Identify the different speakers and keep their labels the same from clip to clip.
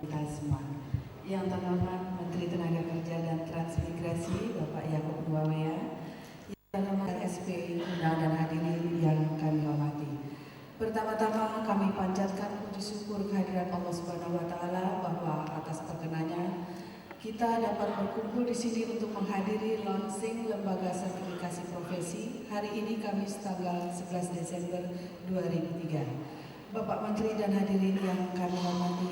Speaker 1: kita semua. Yang terhormat Menteri Tenaga Kerja dan Transmigrasi Bapak Yaakob Nuawea, yang terhormat SP Undang dan hadirin yang kami hormati. Pertama-tama kami panjatkan puji syukur kehadirat Allah Subhanahu wa taala bahwa atas perkenannya kita dapat berkumpul di sini untuk menghadiri launching Lembaga Sertifikasi Profesi hari ini Kamis tanggal 11 Desember 2003. Bapak Menteri dan hadirin yang kami hormati,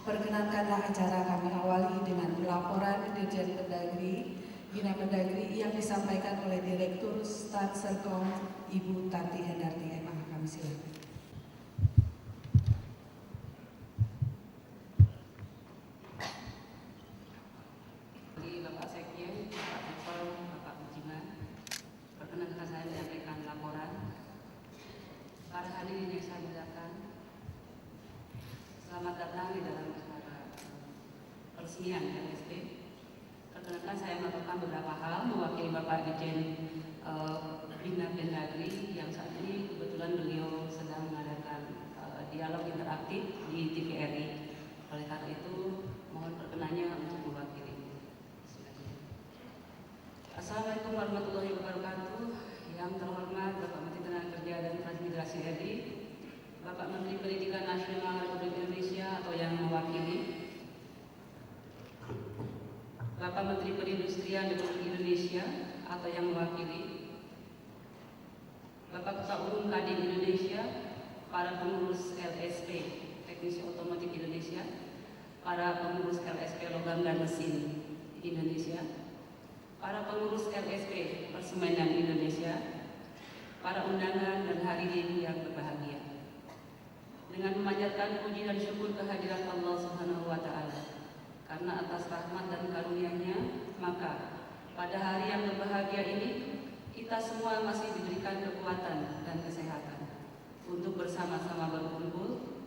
Speaker 1: perkenankanlah acara kami awali dengan laporan Dirjen Mendagri, Bina Mendagri yang disampaikan oleh Direktur Stat Serkom Ibu Tati Hendarti MA. Kami silakan.
Speaker 2: Bapak Sekjen, Bapak Kepol, Bapak Bujiman, perkenankan saya menyampaikan laporan. Para hadirin yang saya muliakan, selamat datang di dalam acara peresmian LSP. Perkenankan saya melakukan beberapa hal mewakili Bapak Dirjen Bina Mendagri yang saat ini kebetulan beliau sedang mengadakan dialog interaktif di TVRI. Oleh karena itu, mohon perkenannya untuk mewakili. Assalamualaikum warahmatullahi wabarakatuh. Yang terhormat Bapak Menteri Tenaga Kerja dan Transmigrasi RI, Bapak Menteri Pendidikan Nasional Republik Indonesia atau yang mewakili, Bapak Menteri Perindustrian Republik Indonesia atau yang mewakili, Bapak Ketua Umum Kadin Indonesia, para pengurus LSP Teknisi Otomotif Indonesia, para pengurus LSP Logam dan Mesin Indonesia, para pengurus LSP Persemenan Indonesia, para undangan dan hadirin yang berbahagia. Dengan memanjatkan puji dan syukur kehadirat Allah Subhanahu wa taala, karena atas rahmat dan karunia-Nya, maka pada hari yang berbahagia ini kita semua masih diberikan kekuatan dan kesehatan untuk bersama-sama berkumpul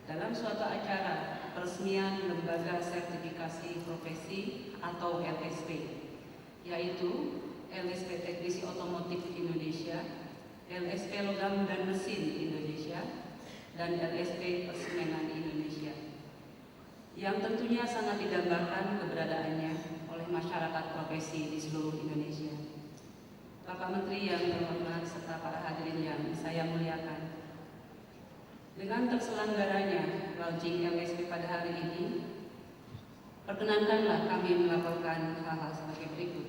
Speaker 2: dalam suatu acara peresmian Lembaga Sertifikasi Profesi atau LSP, yaitu LSP Teknisi Otomotif Indonesia, LSP Logam dan Mesin Indonesia, dan LSP Persemenan Indonesia, yang tentunya sangat didambakan keberadaannya oleh masyarakat profesi di seluruh Indonesia. Bapak Menteri yang terhormat serta para hadirin yang saya muliakan, dengan terselenggaranya launching LSP pada hari ini, perkenankanlah kami melaporkan hal-hal sebagai berikut.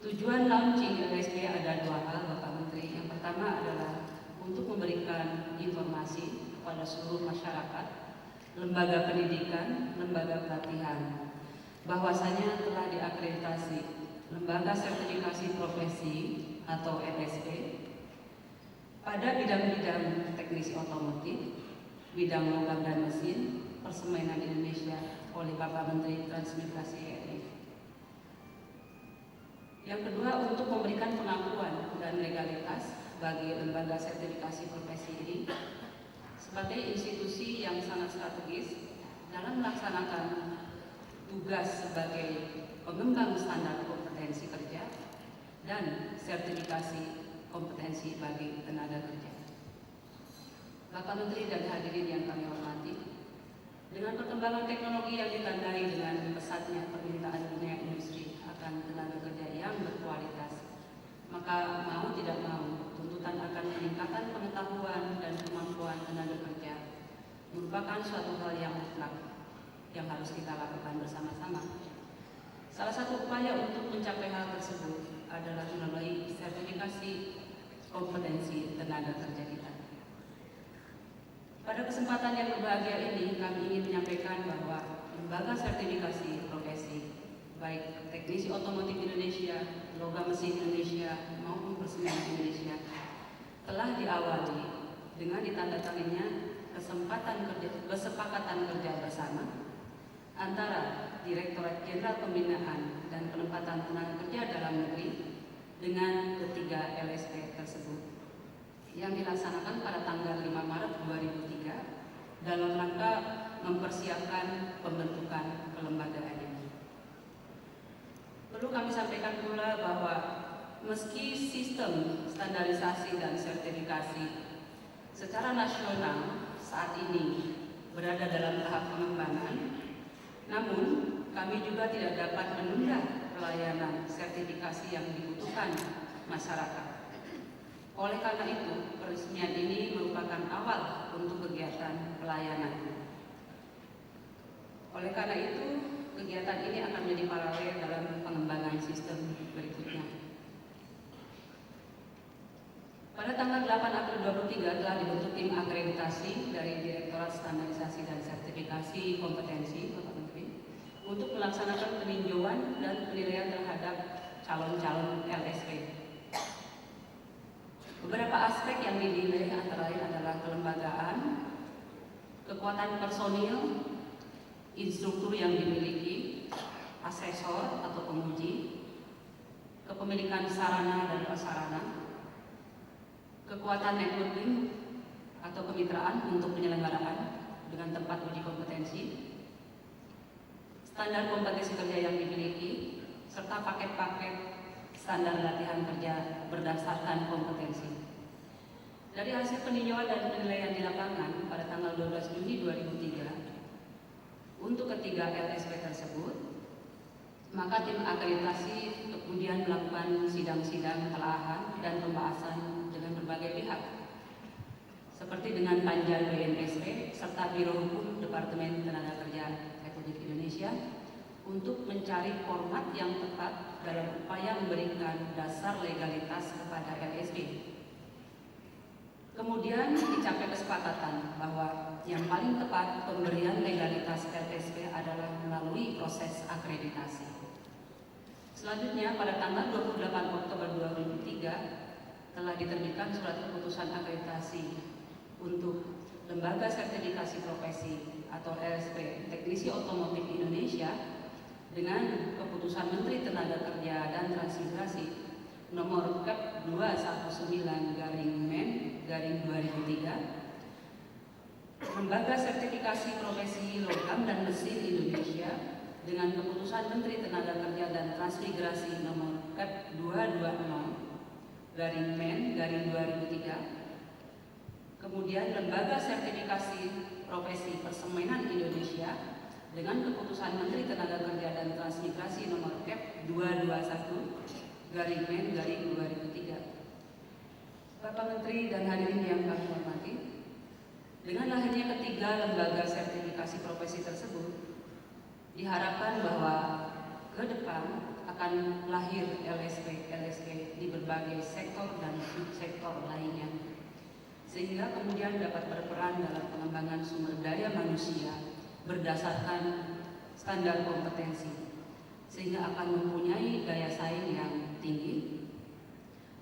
Speaker 2: Tujuan launching LSP ada dua hal, Bapak Menteri. Yang pertama adalah untuk memberikan informasi kepada seluruh masyarakat, lembaga pendidikan, lembaga pelatihan, bahwasanya telah diakreditasi Lembaga Sertifikasi Profesi atau LSP pada bidang-bidang teknisi otomotif, bidang logam dan mesin, Persemenan Indonesia oleh Bapak Menteri Transmigrasi RI. Yang kedua, untuk memberikan pengakuan dan legalitas bagi lembaga sertifikasi profesi ini sebagai institusi yang sangat strategis dalam melaksanakan tugas sebagai pengembang standar kompetensi kerja dan sertifikasi kompetensi bagi tenaga kerja. Bapak Menteri dan hadirin yang kami hormati, dengan perkembangan teknologi yang ditandai dengan pesatnya permintaan dunia industri akan tenaga kerja yang berkualitas, maka mau tidak mau tuntutan akan peningkatan pengetahuan dan kemampuan tenaga kerja merupakan suatu hal yang mutlak yang harus kita lakukan bersama-sama. Salah satu upaya untuk mencapai hal tersebut adalah melalui sertifikasi kompetensi tenaga kerja kita. Pada kesempatan yang berbahagia ini, kami ingin menyampaikan bahwa Lembaga Sertifikasi Profesi, baik Teknisi Otomotif Indonesia, Logam Mesin Indonesia, maupun Persemenan Indonesia, telah diawali dengan ditandatanganinya kesepakatan kerja bersama antara Direktorat Jenderal Pembinaan dan Penempatan Tenaga Kerja Dalam Negeri dengan ketiga LSP tersebut, yang dilaksanakan pada tanggal 5 Maret 2003 dalam rangka mempersiapkan pembentukan kelembagaannya. Perlu kami sampaikan pula bahwa meski sistem standarisasi dan sertifikasi secara nasional saat ini berada dalam tahap pengembangan, namun kami juga tidak dapat menunda pelayanan sertifikasi yang dibutuhkan masyarakat. Oleh karena itu, peresmian ini merupakan awal untuk kegiatan pelayanan. Oleh karena itu, kegiatan ini akan menjadi paralel dalam pengembangan sistem berikutnya. Pada tanggal 8 April 2023 telah dibentuk tim akreditasi dari Direktorat Standarisasi dan Sertifikasi Kompetensi Bapak Menteri untuk melaksanakan peninjauan dan penilaian terhadap calon-calon LSP. Beberapa aspek yang dinilai antara lain adalah kelembagaan, kekuatan personil, instruktur yang dimiliki, asesor atau penguji, kepemilikan sarana dan prasarana, kekuatan networking atau kemitraan untuk penyelenggaraan dengan tempat uji kompetensi, standar kompetensi kerja yang dimiliki, serta paket-paket standar latihan kerja berdasarkan kompetensi. Dari hasil peninjauan dan penilaian di lapangan pada tanggal 12 Juni 2003 untuk ketiga LSP tersebut, maka tim akreditasi kemudian melakukan sidang-sidang telaah dan pembahasan dengan berbagai pihak, seperti dengan Panja BNSP serta Biro Hukum Departemen Tenaga Kerja Republik Indonesia untuk mencari format yang tepat dalam upaya memberikan dasar legalitas kepada LSP. Kemudian dicapai kesepakatan bahwa yang paling tepat pemberian legalitas LSP adalah melalui proses akreditasi. Selanjutnya pada tanggal 28 Oktober 2003 telah diterbitkan surat keputusan akreditasi untuk Lembaga Sertifikasi Profesi atau LSP Teknisi Otomotif Indonesia dengan keputusan Menteri Tenaga Kerja dan Transmigrasi nomor Kep 219/Men/2003, Lembaga Sertifikasi Profesi Logam dan Mesin Indonesia dengan keputusan Menteri Tenaga Kerja dan Transmigrasi nomor Kep 220/Men/2003, kemudian Lembaga Sertifikasi Profesi Persemenan Indonesia dengan keputusan Menteri Tenaga Kerja dan Transmigrasi nomor Kep 221/Men/2003. Bapak Menteri dan hadirin yang kami hormati, dengan lahirnya ketiga lembaga sertifikasi profesi tersebut, diharapkan bahwa ke depan akan lahir LSP di berbagai sektor dan subsektor lainnya, sehingga kemudian dapat berperan dalam pengembangan sumber daya manusia berdasarkan standar kompetensi, sehingga akan mempunyai daya saing yang tinggi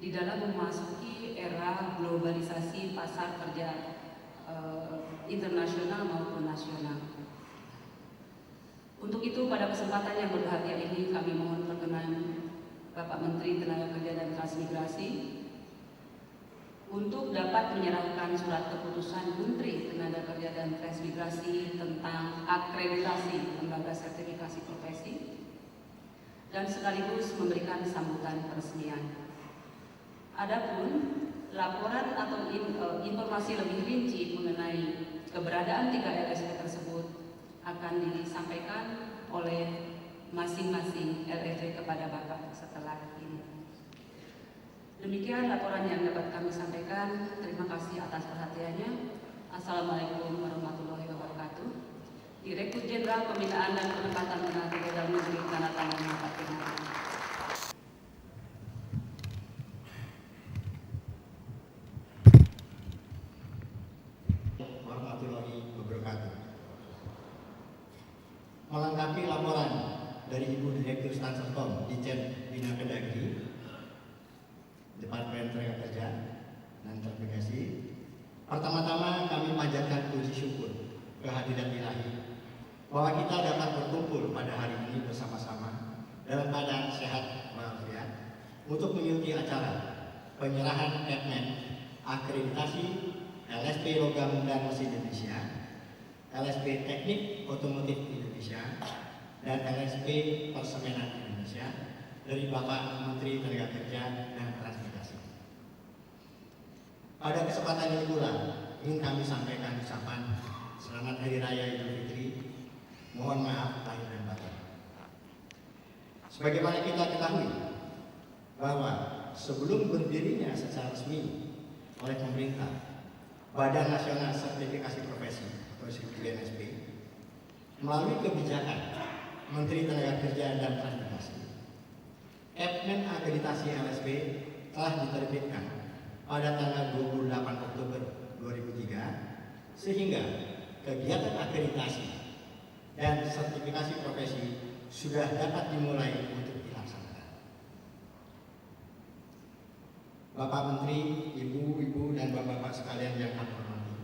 Speaker 2: di dalam memasuki era globalisasi pasar kerja internasional maupun nasional. Untuk itu pada kesempatan yang berbahagia ini kami mohon perkenan Bapak Menteri Tenaga Kerja dan Transmigrasi untuk dapat menyerahkan surat keputusan Menteri Tenaga Kerja dan Transmigrasi tentang akreditasi lembaga sertifikasi profesi dan sekaligus memberikan sambutan peresmian. Adapun laporan atau informasi lebih rinci mengenai keberadaan tiga LSP tersebut akan disampaikan oleh masing-masing LSP kepada Bapak setelah ini. Demikian laporan yang dapat kami sampaikan. Terima kasih atas perhatiannya. Assalamualaikum warahmatullahi wabarakatuh. Direktur Jenderal Pembinaan dan Penempatan Tenaga Kerja Dalam Negeri tanda tangan Bapak Presiden.
Speaker 3: Warahmatullahi wabarakatuh. Melengkapi laporan dari Ibu Direktur Stanskom Ditjen Bina Kendagri Departemen Tenaga Kerja dan Transmigrasi, pertama-tama kami panjatkan puji syukur kehadirat ilahi bahwa kita dapat berkumpul pada hari ini bersama-sama dalam keadaan sehat walafiat untuk mengikuti acara penyerahan Kepmen akreditasi LSP Logam dan Mesin Indonesia, LSP Teknik Otomotif Indonesia, dan LSP Persemenan Indonesia dari Bapak Menteri Tenaga Kerja dan Transmigrasi. Pada kesempatan ini pula ingin kami sampaikan ucapan Selamat Hari Raya Idul Fitri. Mohon maaf lahir dan batin. Sebagaimana kita ketahui bahwa sebelum berdirinya secara resmi oleh pemerintah Badan Nasional Sertifikasi Profesi atau BNSP melalui kebijakan Menteri Tenaga Kerja dan Transmigrasi, Kepmen Akreditasi LSP telah diterbitkan pada tanggal 28 Oktober 2003 sehingga kegiatan akreditasi dan sertifikasi profesi sudah dapat dimulai untuk dilaksanakan. Bapak Menteri, Ibu-ibu dan Bapak-bapak sekalian yang kami hormati.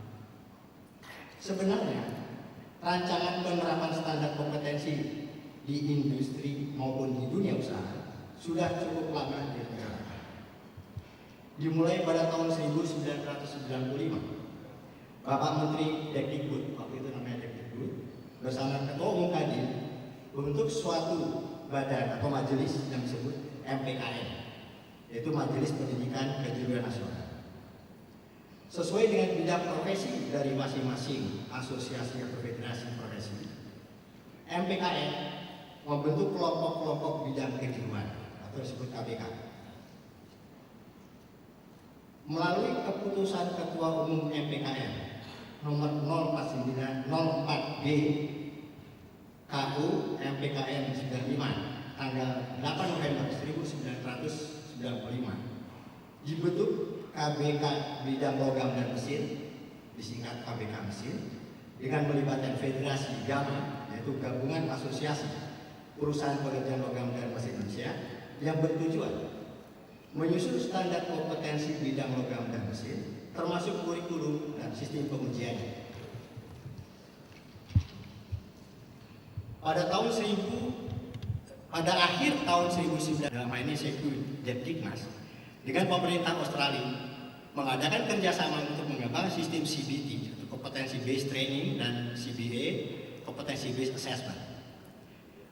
Speaker 3: Sebenarnya rancangan penerapan standar kompetensi di industri maupun di dunia usaha sudah cukup lama direncanakan. Dimulai pada tahun 1995, Bapak Menteri Dikbud, waktu itu namanya Dikbud, bersama Ketua Umum Kadin untuk suatu badan atau majelis yang disebut MPKN, yaitu Majelis Pendidikan Kejuruan Nasional. Sesuai dengan bidang profesi dari masing-masing asosiasi atau federasi profesi, MPKN membentuk kelompok-kelompok bidang kejuruan atau disebut KBK. Melalui keputusan Ketua Umum MPKN nomor 04904B KU MPKN 95 tanggal 8 November 1995 dibentuk KBK bidang logam dan mesin, disingkat KBK mesin, dengan melibatkan Federasi GAMA, yaitu Gabungan Asosiasi Perusahaan Pekerjaan Logam dan Mesin Indonesia, yang bertujuan menyusun standar kompetensi bidang logam dan mesin, termasuk kurikulum dan sistem pengujiannya. Pada akhir tahun 1900, dalam hal ini Sekju Depdikmas, dengan pemerintah Australia mengadakan kerjasama untuk mengembangkan sistem CBT, atau Competency Based Training, dan CBA, Competency Based Assessment.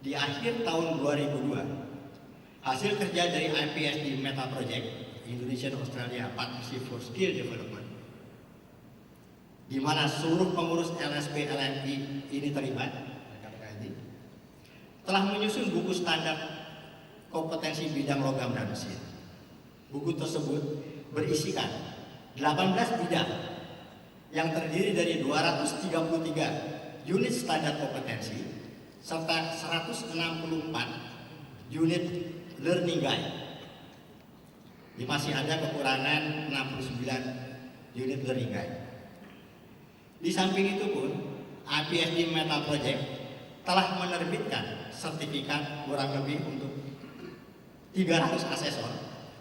Speaker 3: Di akhir tahun 2002, hasil kerja dari IPSD Meta Project, Indonesian Australia Partnership for Skill Development, di mana seluruh pengurus LSP LMI ini terlibat, telah menyusun buku standar kompetensi bidang logam dan mesin. Buku tersebut berisikan 18 bidang yang terdiri dari 233 unit standar kompetensi serta 164 unit learning guide. Masih ada kekurangan 69 unit learning guide. Di samping itu pun, IPSD Meta Project telah menerbitkan sertifikat kurang lebih untuk 300 asesor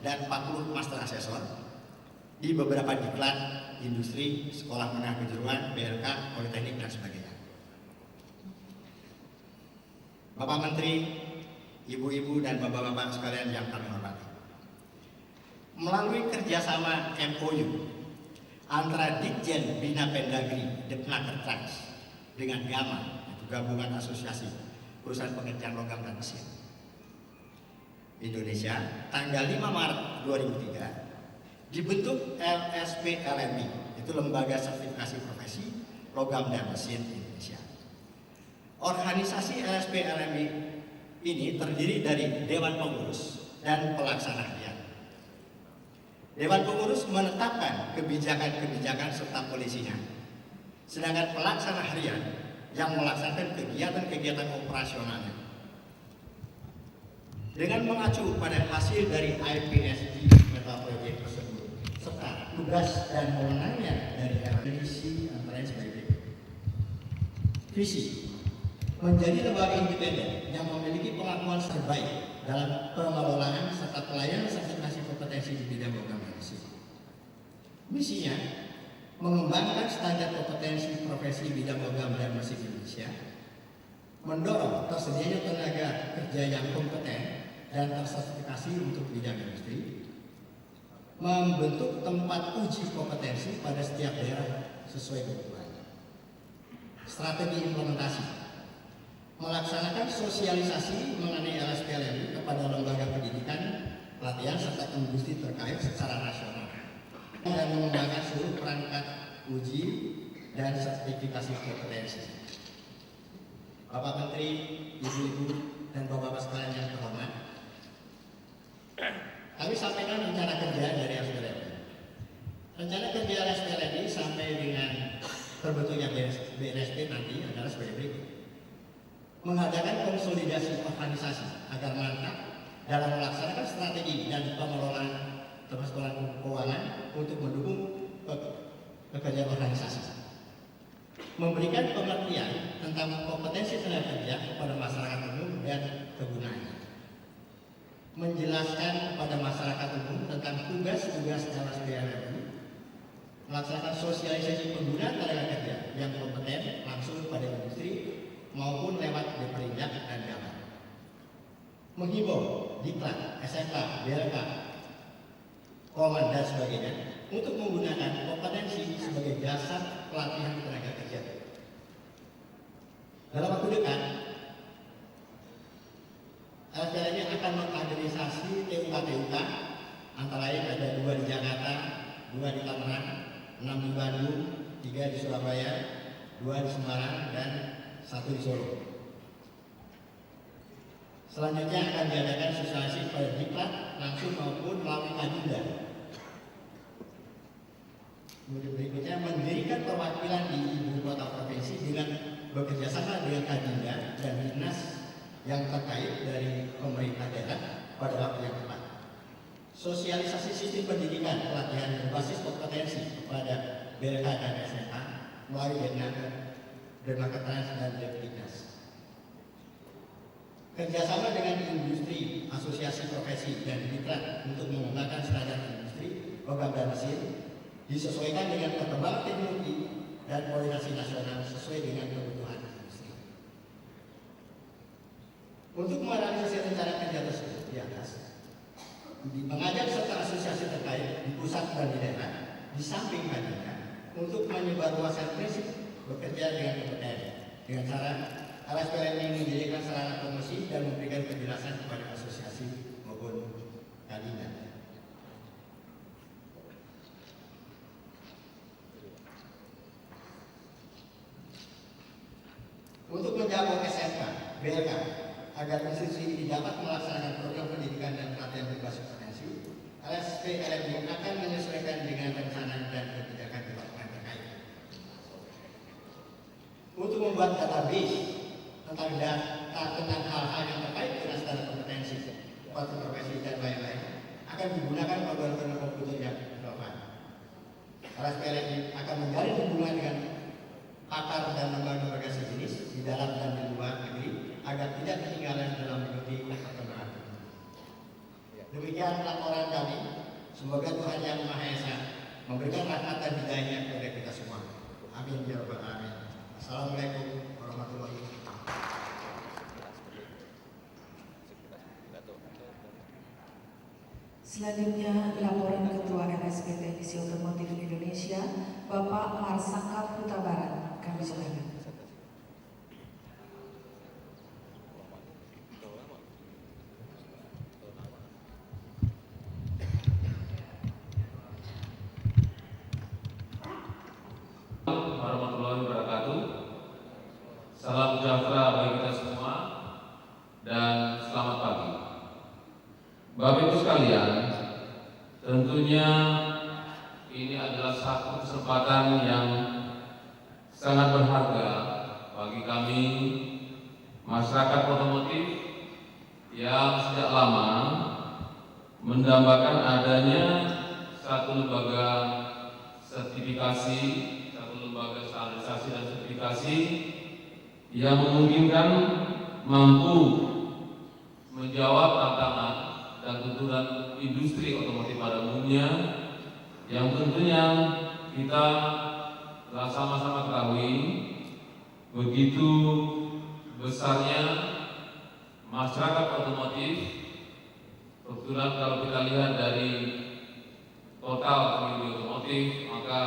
Speaker 3: dan 40 master asesor di beberapa diklat, industri, sekolah menengah kejuruan, BLK, politeknik, dan sebagainya. Bapak Menteri, Ibu-ibu dan Bapak-bapak sekalian yang kami hormati, melalui kerjasama MOU antara Ditjen Bina Pendagri Depnaker Trans dengan GAMA, yaitu Gabungan Asosiasi Perusahaan Pekerjaan Logam dan Mesin Indonesia, tanggal 5 Maret 2003 dibentuk LSP LMI, yaitu Lembaga Sertifikasi Profesi Logam dan Mesin Indonesia. Organisasi LSP LMI ini terdiri dari Dewan Pengurus dan Pelaksana Harian. Dewan Pengurus menetapkan kebijakan-kebijakan serta polisinya, sedangkan Pelaksana Harian yang melaksanakan kegiatan-kegiatan operasionalnya. Dengan mengacu pada hasil dari IPSD Meta Project tersebut, serta tugas dan wewenangnya dari LSP antara lain sebagai berikut. Visi: menjadi lembaga independen yang memiliki pengakuan terbaik dalam pengelolaan serta pelayanan sertifikasi kompetensi di bidang logam dan mesin. Misinya: mengembangkan standar kompetensi profesi bidang logam dan mesin Indonesia, mendorong tersedianya tenaga kerja yang kompeten dan tersertifikasi untuk bidang industri, membentuk tempat uji kompetensi pada setiap daerah sesuai kebutuhan. Strategi implementasi: melaksanakan sosialisasi mengenai LSP LMI kepada lembaga pendidikan, pelatihan serta industri terkait secara nasional, dan mengembangkan seluruh perangkat uji dan sertifikasi kompetensi. Bapak Menteri, Ibu-ibu, dan Bapak-bapak sekalian yang terhormat, kami sampaikan rencana kerja dari RSPLN. Rencana kerja RSPLN sampai dengan terbentuknya BNSP nanti adalah sebagai berikut. Mengadakan konsolidasi organisasi agar mantap dalam melaksanakan strategi dan pengelolaan keuangan untuk mendukung pekerjaan organisasi. Memberikan pengertian tentang kompetensi tenaga kerja kepada masyarakat umum dan kegunaannya. Menjelaskan kepada masyarakat umum tentang tugas-tugas RSPLN, melaksanakan sosialisasi penggunaan tenaga kerja yang kompeten langsung pada industri maupun lewat deperindak dan jalan. Menghimbau diklat, SMK, BLK, Polman dan sebagainya untuk menggunakan kompetensi sebagai dasar pelatihan tenaga kerja. Dalam waktu dekat, RSPLN akan mengkaderisasi TUK-TUK, antara lain ada 2 di Jakarta, 2 di Tangerang, 6 di Bandung, 3 di Surabaya, 2 di Semarang, dan 1 di Solo. Selanjutnya akan diadakan sosialisasi pada diklat langsung maupun melalui Kadinda. Berikutnya mendirikan perwakilan di ibu kota provinsi dengan bekerjasama dengan Kadinda dan dinas yang terkait dari pemerintah daerah pada waktu yang tepat. Sosialisasi sistem pendidikan pelatihan berbasis kompetensi kepada BLK dan SMK melalui Denmarketrans dan Depdiknas. Kerjasama dengan industri, asosiasi profesi dan diklat untuk mengembangkan standar industri, program dan mesin disesuaikan dengan perkembangan teknologi dan koordinasi nasional sesuai dengan kebutuhan industri. Untuk merealisasi rencana kerja tersebut di atas, mengajak serta asosiasi terkait di pusat dan di daerah, di samping Kadinda, untuk menyebarluaskan prinsip bekerja dengan kompeten dengan cara RSPLN ini menjadikan sarana promosi dan memberikan penjelasan kepada asosiasi maupun Kadinda. Untuk menjangkau SMK, BLK, agar institusi ini dapat melaksanakan program pendidikan dan pelatihan berbasis kompetensi, RSPLN akan menyesuaikan dengan rencana dan kebijakan departemen terkait. Untuk membuat database tentang hal-hal yang terkait dengan standar kompetensi, kualitas profesi dan lain-lain, akan digunakan program-program komputer yang relevan. RSPLN akan menjalin hubungan dengan pakar dan lembaga-lembaga sejenis di dalam dan di luar negeri agar tidak ketinggalan dalam mengikuti perkembangan. Demikian laporan kami. Semoga Tuhan Yang Maha Esa memberikan rahmat dan hidayahnya kepada kita semua. Amin ya rabbal alamin. Assalamualaikum warahmatullahi wabarakatuh.
Speaker 1: Selanjutnya, laporan Ketua RSP Teknisi Otomotif Indonesia, Bapak Marsangka Huta Barat. Kami silakan.
Speaker 4: Warahmatullahi wabarakatuh. Salam sejahtera bagi kita semua dan selamat pagi. Bapak Ibu sekalian, tentunya ini adalah satu kesempatan yang sangat berharga bagi kami masyarakat otomotif yang sejak lama mendambakan adanya satu lembaga sertifikasi, satu lembaga standarisasi dan sertifikasi yang memungkinkan mampu menjawab tantangan dan tuntutan industri otomotif pada umumnya yang tentunya kita telah sama-sama ketahui begitu besarnya masyarakat otomotif. Kebetulan kalau kita lihat dari total pemilih otomotif, maka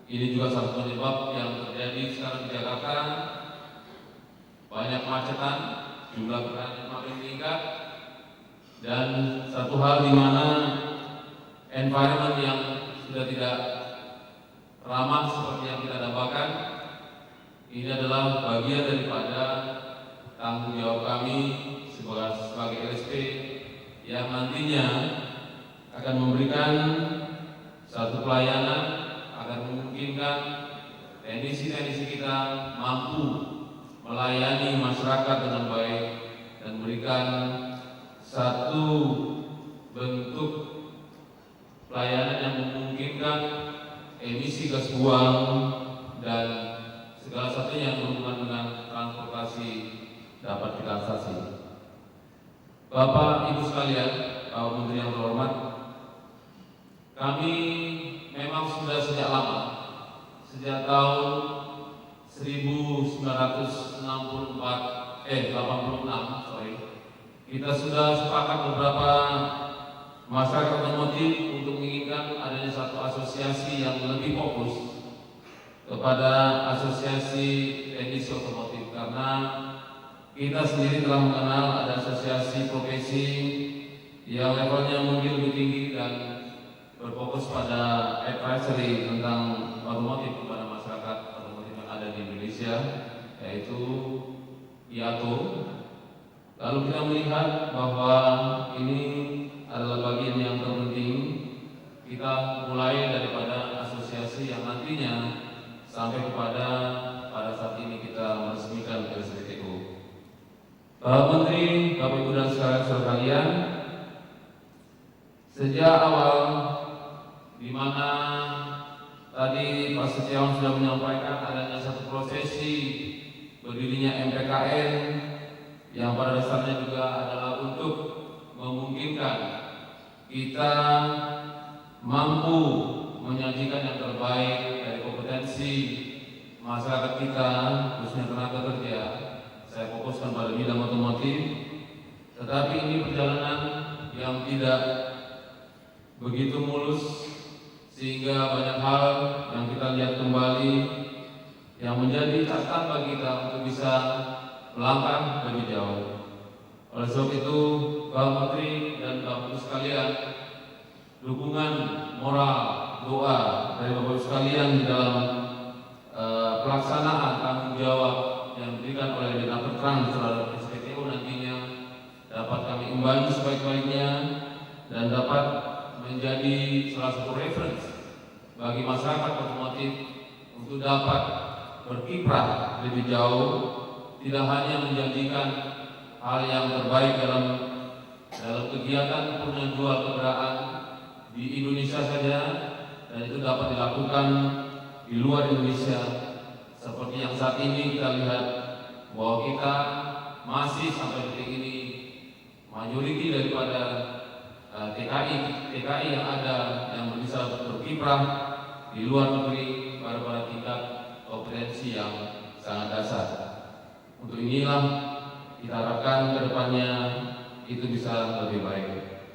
Speaker 4: ini juga salah satu penyebab yang terjadi sekarang di Jakarta. Banyak kemacetan, jumlah kendaraan makin meningkat, dan satu hal di mana environment yang sudah tidak ramah seperti yang kita dambakan. Ini adalah bagian daripada tanggung jawab kami sebagai LSP yang nantinya akan memberikan satu pelayanan agar memungkinkan teknisi-teknisi kita mampu melayani masyarakat dengan baik dan memberikan satu bentuk pelayanan yang memungkinkan emisi gas buang dan segala satunya yang berhubungan dengan transportasi dapat kita atasi. Bapak Ibu sekalian, Bapak Menteri yang terhormat, kami memang sudah sejak lama, sejak tahun 86, kita sudah sepakat beberapa masyarakat otomotif untuk menginginkan adanya satu asosiasi yang lebih fokus kepada asosiasi teknisi otomotif, karena kita sendiri telah mengenal ada asosiasi profesi yang levelnya mungkin lebih tinggi dan berfokus pada advisory tentang otomotif kepada masyarakat otomotif yang ada di Indonesia, yaitu IATO. Lalu kita melihat bahwa ini adalah bagian yang terpenting. Kita mulai daripada asosiasi yang nantinya sampai kepada pada saat ini kita meresmikan LSPTU. Bapak Menteri, Bapak Ibu dan saudara sekalian, sejak awal di mana tadi Pak Setiawan sudah menyampaikan adanya satu prosesi berdirinya MPKN yang pada dasarnya juga adalah untuk memungkinkan kita mampu menyajikan yang terbaik dari kompetensi masyarakat kita, khususnya tenaga kerja. Saya fokuskan pada bidang otomotif, tetapi ini perjalanan yang tidak begitu mulus, sehingga banyak hal yang kita lihat kembali yang menjadi catatan bagi kita untuk bisa melangkah lebih jauh. Oleh sebab itu, Bapak Menteri dan Bapak Ibu sekalian, dukungan moral, doa dari Bapak Ibu sekalian di dalam pelaksanaan tanggung jawab yang diberikan oleh Dinapetran terhadap SPTU nantinya dapat kami imbangi sebaik-baiknya dan dapat menjadi salah satu reference bagi masyarakat otomotif untuk dapat berkiprah lebih jauh, tidak hanya menjanjikan hal yang terbaik dalam kegiatan purna jual kendaraan di Indonesia saja, dan itu dapat dilakukan di luar Indonesia. Seperti yang saat ini kita lihat bahwa kita masih sampai detik ini majoriti daripada TKI yang ada yang bisa berkiprah di luar negeri pada tingkat kompetensi yang sangat dasar. Untuk inilah kita harapkan kedepannya itu bisa lebih baik.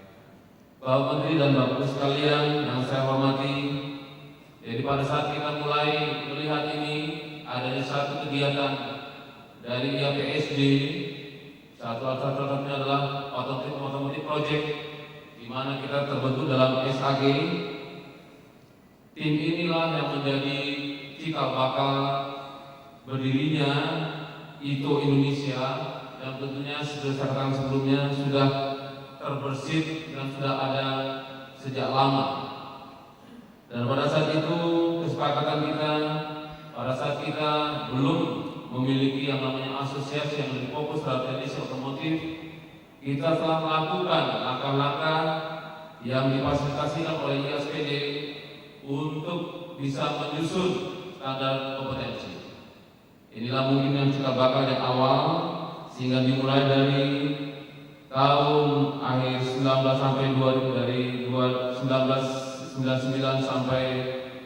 Speaker 4: Bapak Menteri dan Bapak Ibu sekalian yang saya hormati, jadi pada saat kita mulai melihat ini adanya satu kegiatan dari IAPSD, satu-satunya adalah Automotive Project, di mana kita terbentuk dalam SAG. Tim inilah yang menjadi cikal bakal berdirinya ITO Indonesia, yang tentunya berdasarkan sebelumnya sudah terbersit dan sudah ada sejak lama. Dan pada saat itu kesepakatan kita, pada saat kita belum memiliki yang namanya asosiasi yang lebih fokus terhadap teknisi otomotif, kita telah melakukan langkah-langkah yang difasilitasikan oleh IASPD untuk bisa menyusun standar kompetensi. Inilah mungkin yang cikal bakal yang awal, sehingga dimulai dari tahun akhir 19 sampai 2000, dari 1999 sampai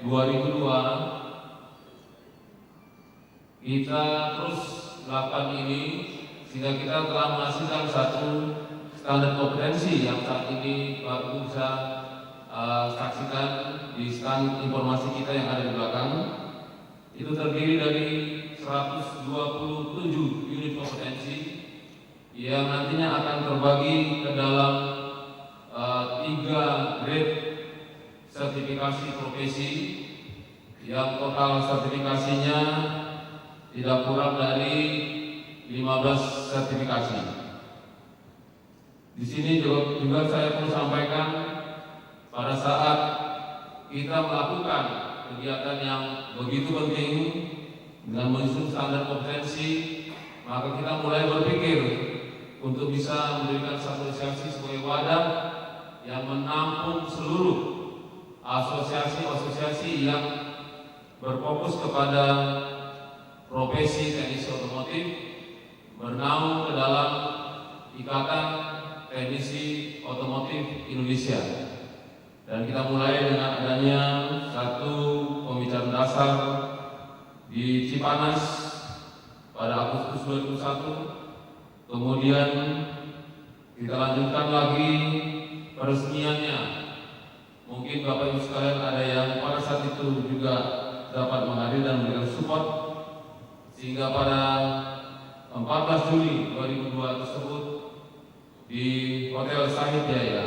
Speaker 4: 2002, kita terus melakukan ini sehingga kita telah menghasilkan satu standar kompetensi yang saat ini Bapak Ibu bisa saksikan di stand informasi kita yang ada di belakang. Itu terdiri dari 127 unit kompetensi yang nantinya akan terbagi ke dalam 3 grade sertifikasi profesi, yang total sertifikasinya tidak kurang dari 15 sertifikasi. Di sini juga saya perlu sampaikan, pada saat kita melakukan kegiatan yang begitu penting dengan menyusun standar kompetensi, maka kita mulai berpikir untuk bisa mendirikan satu asosiasi sebagai wadah yang menampung seluruh asosiasi-asosiasi yang berfokus kepada profesi teknisi otomotif, bernaung ke dalam Ikatan Teknisi Otomotif Indonesia. Dan kita mulai dengan adanya satu pembicaraan dasar di Cipanas pada Agustus 2001. Kemudian kita lanjutkan lagi peresmiannya. Mungkin Bapak Ibu sekalian ada yang pada saat itu juga dapat menghadiri dan memberikan support, sehingga pada 14 Juli 2002 tersebut di Hotel Sahid Jaya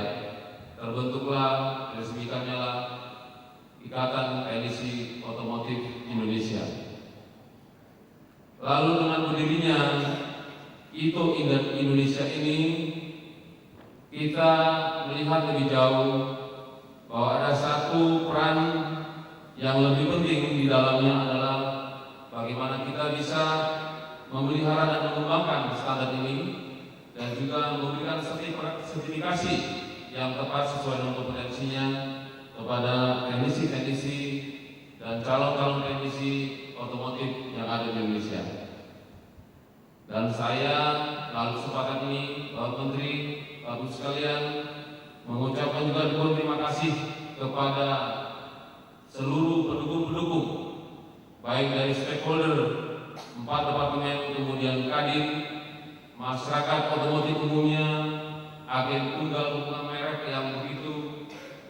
Speaker 4: terbentuklah, diresmikannya lah Ikatan Teknisi Otomotif Indonesia. Lalu dengan berdirinya ITO Indonesia ini, kita melihat lebih jauh bahwa ada satu peran yang lebih penting di dalamnya adalah bagaimana kita bisa memelihara dan mengembangkan standar ini dan juga memberikan sertifikasi yang tepat sesuai dengan kompetensinya kepada teknisi-teknisi dan calon-calon teknisi otomotif yang ada di Indonesia. Dan saya dalam kesempatan ini, Bapak Menteri, Bapak Ibu sekalian, mengucapkan juga terima kasih kepada seluruh pendukung-pendukung, baik dari stakeholder 4 departemen, kemudian Kadin, masyarakat otomotif umumnya, agen tunggal maupun merek yang begitu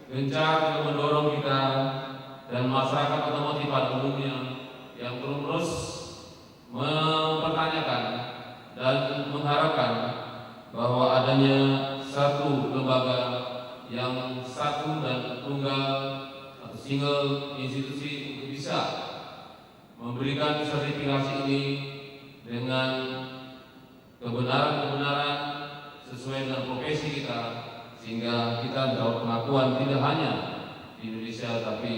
Speaker 4: gencar mendorong kita, dan masyarakat otomotif pada umumnya yang terus mempertanyakan dan mengharapkan bahwa adanya satu lembaga yang satu dan tunggal atau single institusi untuk bisa memberikan sertifikasi ini dengan kebenaran-kebenaran sesuai dengan profesi kita, sehingga kita mendapat pengakuan tidak hanya di Indonesia tapi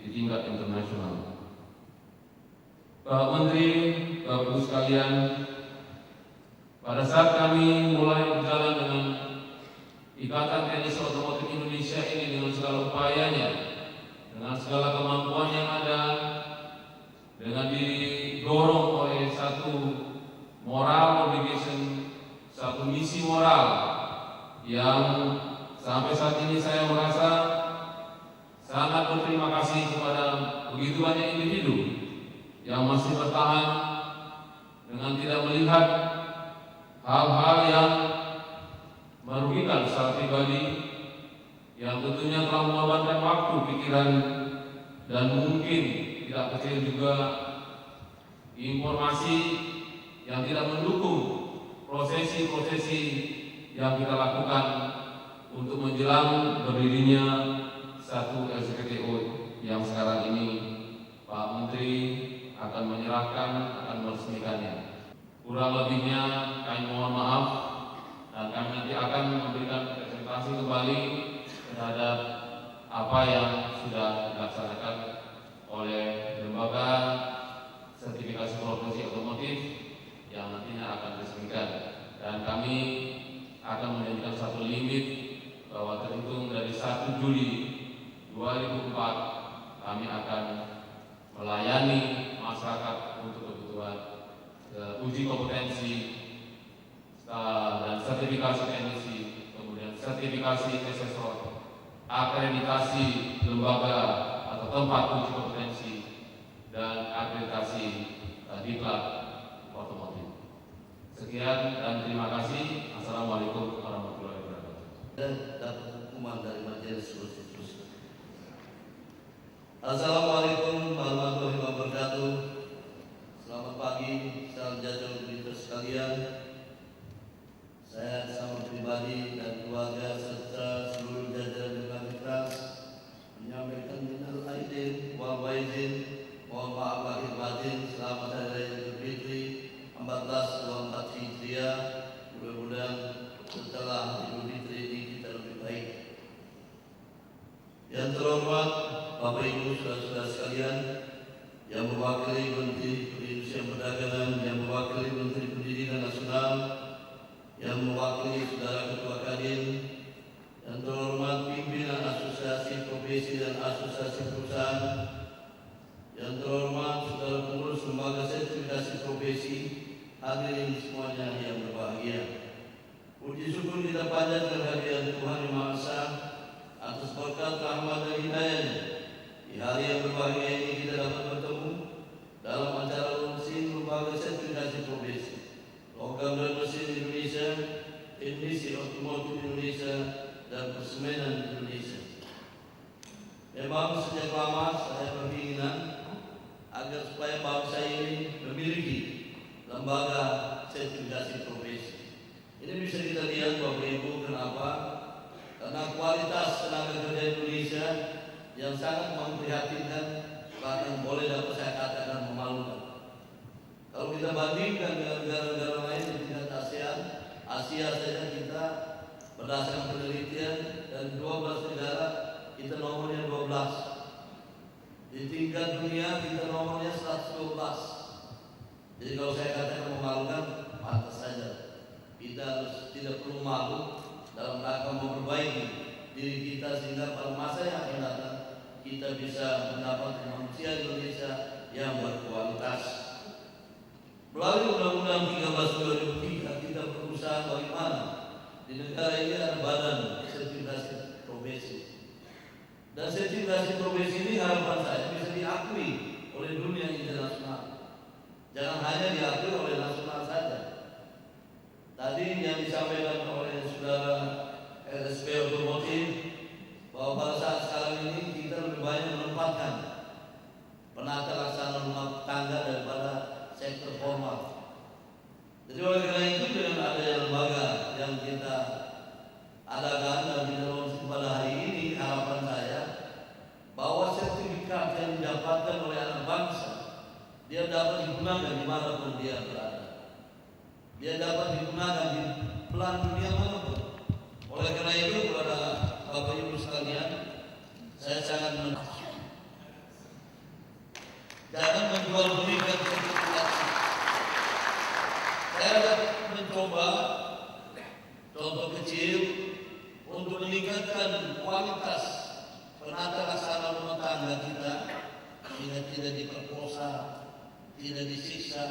Speaker 4: di tingkat internasional. Bapak Menteri, Bapak Ibu sekalian, pada saat kami mulai berjalan dengan Ikatan Teknisi Otomotif Indonesia ini dengan segala upayanya, dengan segala kemampuan yang ada, dengan didorong oleh satu moral obligation, satu misi moral yang sampai saat ini saya merasa sangat berterima kasih kepada begitu banyak individu yang masih bertahan dengan tidak melihat hal-hal yang merugikan secara pribadi, yang tentunya telah mengorbankan waktu, pikiran, dan mungkin tidak kecil juga informasi yang tidak mendukung prosesi-prosesi yang kita lakukan untuk menjelang berdirinya satu LCPTO yang sekarang ini Pak Menteri akan menyerahkan, akan meresmikannya. Kurang lebihnya kami mohon maaf, dan kami nanti akan memberikan presentasi kembali terhadap apa yang sudah dilaksanakan oleh lembaga sertifikasi profesi otomotif yang nantinya akan diresmikan. Dan kami akan menjadikan satu limit bahwa terhitung dari 1 Juli 2004 kami akan melayani masyarakat untuk kebutuhan uji kompetensi dan sertifikasi teknisi, kemudian sertifikasi asesor, akreditasi lembaga atau tempat uji kompetensi, dan akreditasi diklat otomotif. Sekian dan terima kasih. Assalamualaikum warahmatullahi wabarakatuh.
Speaker 5: Dan dapat hukuman dari majelis konstitusi. Assalamualaikum warahmatullahi wabarakatuh. Selamat pagi, salam sejahtera untuk kita sekalian. Saya sama pribadi dan keluarga serta seluruh jajaran universitas menyampaikan minal aidin wal faizin yang terhormat Bapak Ibu saudara-saudara sekalian, yang mewakili Menteri Perindustrian Perdagangan, yang mewakili Menteri Pendidikan Nasional, yang mewakili saudara Ketua Kadin, yang terhormat pimpinan Asosiasi Profesi dan Asosiasi Perusahaan, yang terhormat saudara pengurus Lembaga Sertifikasi Profesi, hadirin semuanya yang berbahagia. Puji syukur kita panjatkan kehadiran Tuhan Yang Maha Esa atas berkat rahmat dan hidayah-Nya. Di hari yang berbahagia ini kita dapat bertemu dalam acara launching Lembaga Sertifikasi Profesi, Logam dan Mesin Indonesia, Teknisi Otomotif Indonesia, dan Persemenan Indonesia. Memang sejak lama saya berkeinginan agar supaya bangsa ini memiliki lembaga sertifikasi profesi. Ini bisa kita lihat Bapak Ibu, kenapa? Karena kualitas tenaga kerja Indonesia yang sangat memprihatinkan, bahkan boleh dapat saya katakan memalukan. Kalau kita bandingkan dengan negara-negara lain di tingkat ASEAN, Asia saja kita berdasarkan penelitian dan 12 negara kita nomornya 12. Di tingkat dunia kita nomornya 112. Jadi kalau saya katakan memalukan, pantas saja. Kita harus tidak perlu malu dalam rangka memperbaiki diri kita sehingga pada masa yang akan datang kita bisa mendapat manusia Indonesia yang berkualitas. Melalui Undang-Undang 13 2003 kita berusaha bagaimana di negara ini ada badan sertifikasi profesi. Dan sertifikasi profesi ini harapan saya bisa diakui oleh dunia internasional. Jangan hanya diakui oleh nasional saja. Tadi yang disampaikan oleh saudara LSP Otomotif bahwa pada saat sekarang ini kita lebih banyak menempatkan penata laksana rumah tangga daripada sektor formal. Jadi oleh karena itu dengan adanya lembaga yang kita adakan dan kita launching pada hari ini, harapan saya bahwa sertifikat yang didapatkan oleh anak bangsa dia dapat digunakan dimanapun dia berada. Dia dapat digunakan di belahan dunia manapun. Oleh karena itu kepada Bapak Ibu sekalian, saya sangat jangan menjual belikan sertifikasi. Saya mencoba contoh kecil untuk meningkatkan kualitas penata laksana rumah tangga kita sehingga tidak diperkosa, tidak disiksa,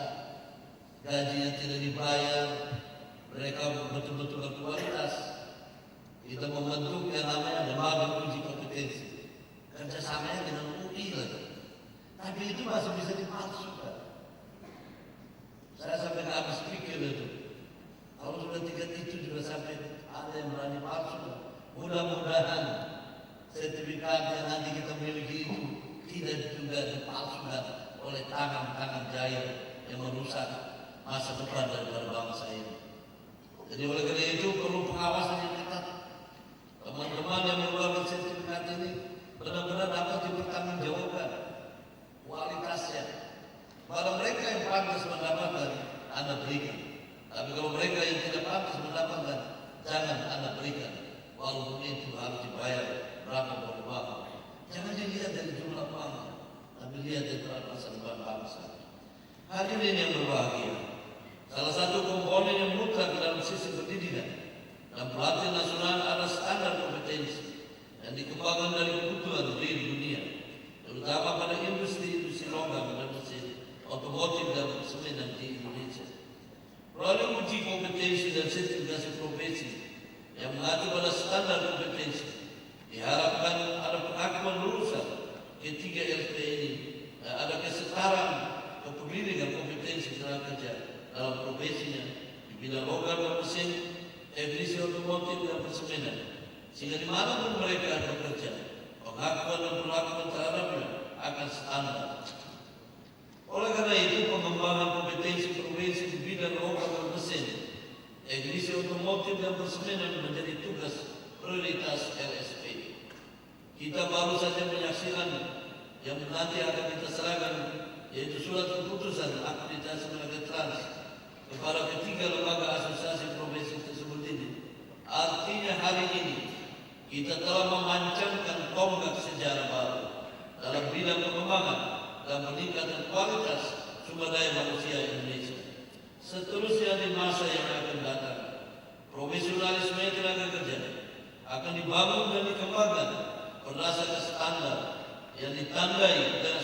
Speaker 5: gajinya tidak dibayar, mereka betul-betul berkualitas. Kita membentuk yang namanya lembaga uji kompetensi, kerjasamanya dengan UI lagi. Tapi itu masih bisa dipalsukan. Saya sampai habis pikir itu. Kalau sudah tingkat itu juga sampai ada yang berani palsu. Mudah-mudahan sertifikat yang nanti kita miliki itu tidak juga dipalsukan oleh tangan-tangan jahil yang merusak masa depan daripada bangsa ini. Jadi oleh karena itu perlu pengawasan yang ketat. Teman-teman yang mengeluarkan sertifikat ini benar-benar dapat dipertanggungjawabkan kualitasnya. Kalau mereka yang pantas mendapatkan, Anda berikan. Tapi kalau mereka yang tidak pantas mendapatkan, jangan Anda berikan. Walaupun itu harus dibayar berapa uang. Jangan dilihat dari jumlah uang, tapi lihat dari perasaan bangsa. Hadirin yang berbahagia, salah satu komponen yang mutlak dalam sistem pendidikan dan pelatihan nasional adalah standar kompetensi yang dikembangkan dari kebutuhan real dunia, terutama pada industri logam dan mesin, otomotif dan persemenan di Indonesia. Melalui uji kompetensi dan sertifikasi profesi yang mengacu pada standar kompetensi, diharapkan ada pengakuan lulusan ketiga LP ini, ada kesetaraan kepemilikan kompetensi tenaga kerja dalam profesinya di bidang logam dan mesin, teknisi otomotif dan persemenan, sehingga dimanapun mereka bekerja, pengakuan dan perlakuan terhadapnya akan standar. Oleh karena itu, pengembangan kompetensi profesi di bidang logam dan mesin, teknisi otomotif dan persemenan menjadi tugas prioritas LSP. Kita baru saja menyaksikan yang nanti akan kita serahkan, yaitu surat keputusan akreditasi tenaga trans kepada ketiga lembaga asosiasi profesi tersebut ini. Artinya hari ini kita telah memancangkan tonggak sejarah baru dalam bidang pengembangan dan peningkatan kualitas sumber daya manusia Indonesia. Seterusnya di masa yang akan datang, profesionalisme tenaga kerja akan dibangun dan dikembangkan berdasarkan standar yang ditandai dengan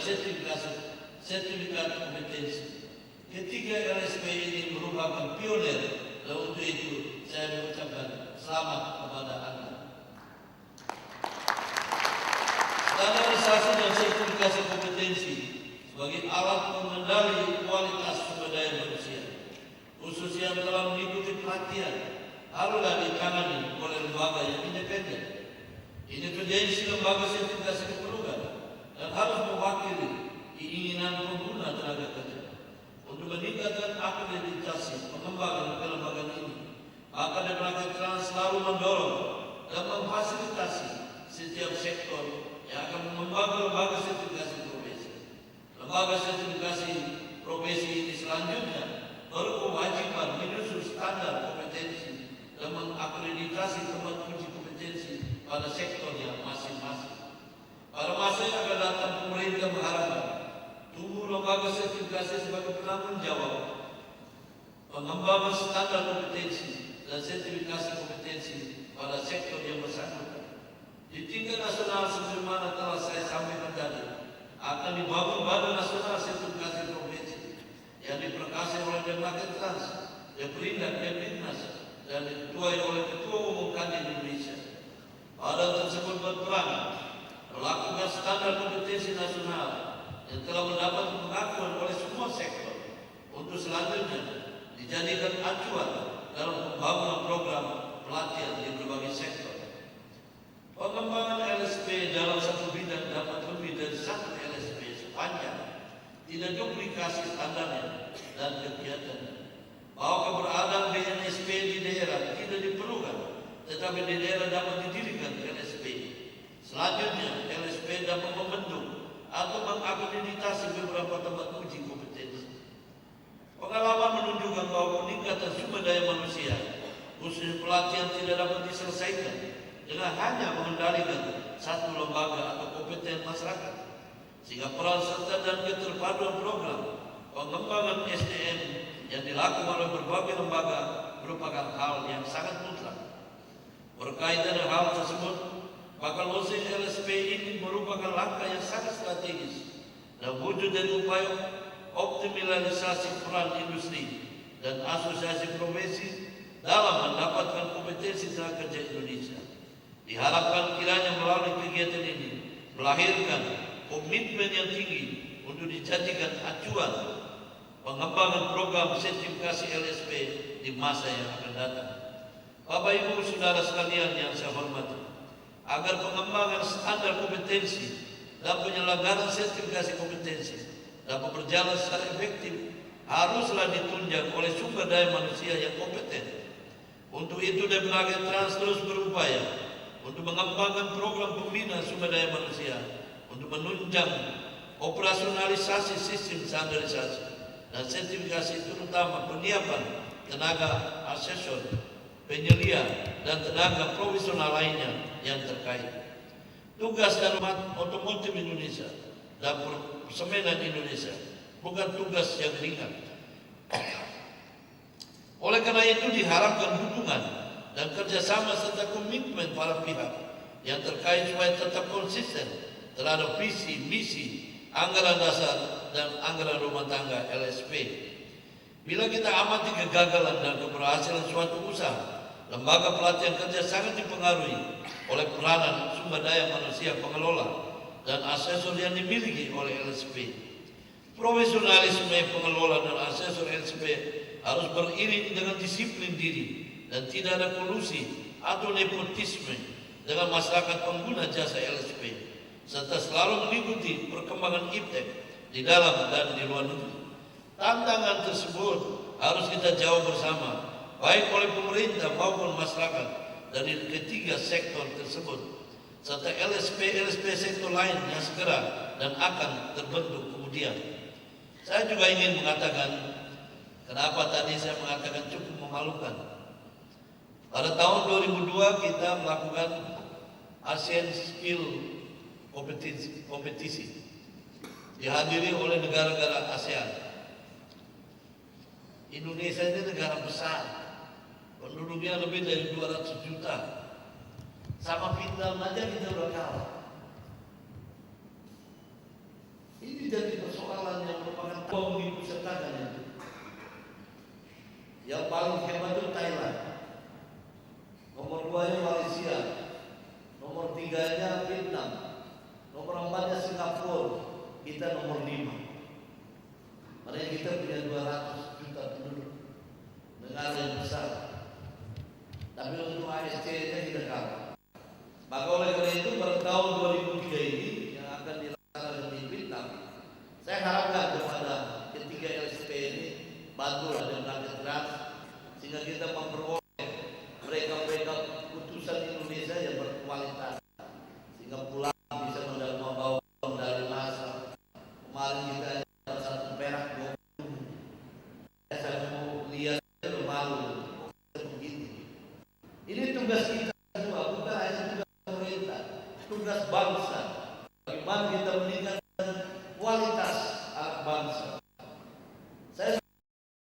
Speaker 5: sertifikat kompetensi. Ketiga LSP ini merupakan pionir, dan untuk itu saya mengucapkan selamat kepada Anda. Standarisasi dan sertifikasi kompetensi sebagai alat pengendali kualitas sumber daya manusia, khususnya dalam mengikuti pelatihan, haruslah ditangani oleh lembaga yang independen. Independensi lembaga sertifikasi diperlukan dan harus mewakili keinginan pengguna tenaga kerja. Untuk meningkatkan akreditasi pengembangan kelembagaan ini, maka Departemen Trans selalu mendorong dan memfasilitasi setiap sektor yang akan mengembangkan lembaga sertifikasi profesi. Lembaga sertifikasi profesi ini selanjutnya berkewajiban menyusun standar kompetensi dan mengakreditasi tempat uji kompetensi pada sektornya masing-masing. Pada masa yang akan datang, pemerintah mengharapkan tumbuh lembaga sertifikasi sebagai penanggung jawab pengembangan standar kompetensi dan sertifikasi kompetensi pada sektor yang bersangkutan. Di tingkat nasional sebagaimana telah saya sampaikan tadi, akan dibangun Badan Nasional Sertifikasi Profesi yang diperkasa oleh Departemen Trans, Deperindak, Depdiknas, dan diketuai oleh Ketua Umum Kadin Indonesia. Badan tersebut berperan melakukan standar kompetensi nasional yang telah mendapat pengakuan oleh semua sektor untuk selanjutnya dijadikan acuan dalam pembangunan program pelatihan di berbagai sektor. Pengembangan LSP dalam satu bidang dapat lebih dari satu LSP sepanjang tidak duplikasi standarnya dan kegiatannya. Bahwa keberadaan BNSP di daerah tidak diperlukan, tetapi di daerah dapat didirikan LSP. Selanjutnya, LSP dapat membentuk atau mengakreditasi beberapa tempat uji kompetensi. Pengalaman menunjukkan bahwa peningkatan sumber daya manusia, khususnya pelatihan, tidak dapat diselesaikan dengan hanya mengendalikan satu lembaga atau kompeten masyarakat, sehingga peran serta dan keterpaduan program pengembangan SDM yang dilakukan oleh berbagai lembaga merupakan hal yang sangat mutlak. Berkaitan dengan hal tersebut, maka launching LSP ini merupakan langkah yang sangat strategis dan wujud dari upaya optimalisasi peran industri dan asosiasi profesi dalam mendapatkan kompetensi tenaga kerja Indonesia. Diharapkan kiranya melalui kegiatan ini melahirkan komitmen yang tinggi untuk dijadikan acuan pengembangan program sertifikasi LSP di masa yang akan datang. Bapak Ibu Saudara sekalian yang saya hormati, agar pengembangan standar kompetensi dan penyelenggaraan sertifikasi kompetensi dapat berjalan secara efektif, haruslah ditunjang oleh sumber daya manusia yang kompeten. Untuk itu Departemen Trans terus berupaya untuk mengembangkan program pembinaan sumber daya manusia untuk menunjang operasionalisasi sistem standarisasi dan sertifikasi, terutama penyiapan tenaga asesor, penyelia, dan tenaga profesional lainnya yang terkait. Tugas dan otomotif Indonesia dan persemenan Indonesia bukan tugas yang ringan. Oleh karena itu diharapkan dukungan dan kerjasama serta komitmen para pihak yang terkait supaya tetap konsisten terhadap visi, misi, anggaran dasar, dan anggaran rumah tangga LSP. Bila kita amati kegagalan dan keberhasilan suatu usaha, lembaga pelatihan kerja sangat dipengaruhi oleh peranan sumber daya manusia pengelola dan asesor yang dimiliki oleh LSP. Profesionalisme pengelola dan asesor LSP harus beriring dengan disiplin diri dan tidak ada kolusi atau nepotisme dengan masyarakat pengguna jasa LSP, serta selalu mengikuti perkembangan iptek di dalam dan di luar negeri. Tantangan tersebut harus kita jawab bersama, baik oleh pemerintah maupun masyarakat dari ketiga sektor tersebut, serta LSP sektor lain yang segera dan akan terbentuk kemudian. Saya juga ingin mengatakan, kenapa tadi saya mengatakan cukup memalukan. Pada tahun 2002 kita melakukan ASEAN Skill kompetisi dihadiri oleh negara-negara ASEAN. Indonesia ini negara besar, penduduknya lebih dari 200 juta. Sama Vietnam aja kita udah kalah. Ini jadi persoalan yang merupakan dipesertakan itu. Yang paling hebat itu Thailand, nomor 2-nya Malaysia, nomor 3-nya Vietnam, nomor 4-nya Singapura, kita nomor 5. Makanya kita punya 200 juta penduduk, negara yang besar. Tapi untuk ASC-nya kita kalah. Maka oleh karena itu pada tahun 2003 ini yang akan dilaksanakan di Vietnam, saya harapkan kepada ketiga LSP ini bantu dan berangkat keras sehingga kita memperoleh mereka putusan Indonesia yang berkualitas sehingga pulang bisa membawa medali emas. Kemarin kita ada satu perak 20. Saya mau lihat malu begini. Ini tugas kita semua, bukan hanya tugas pemerintah, tugas bangsa. Bagaimana kita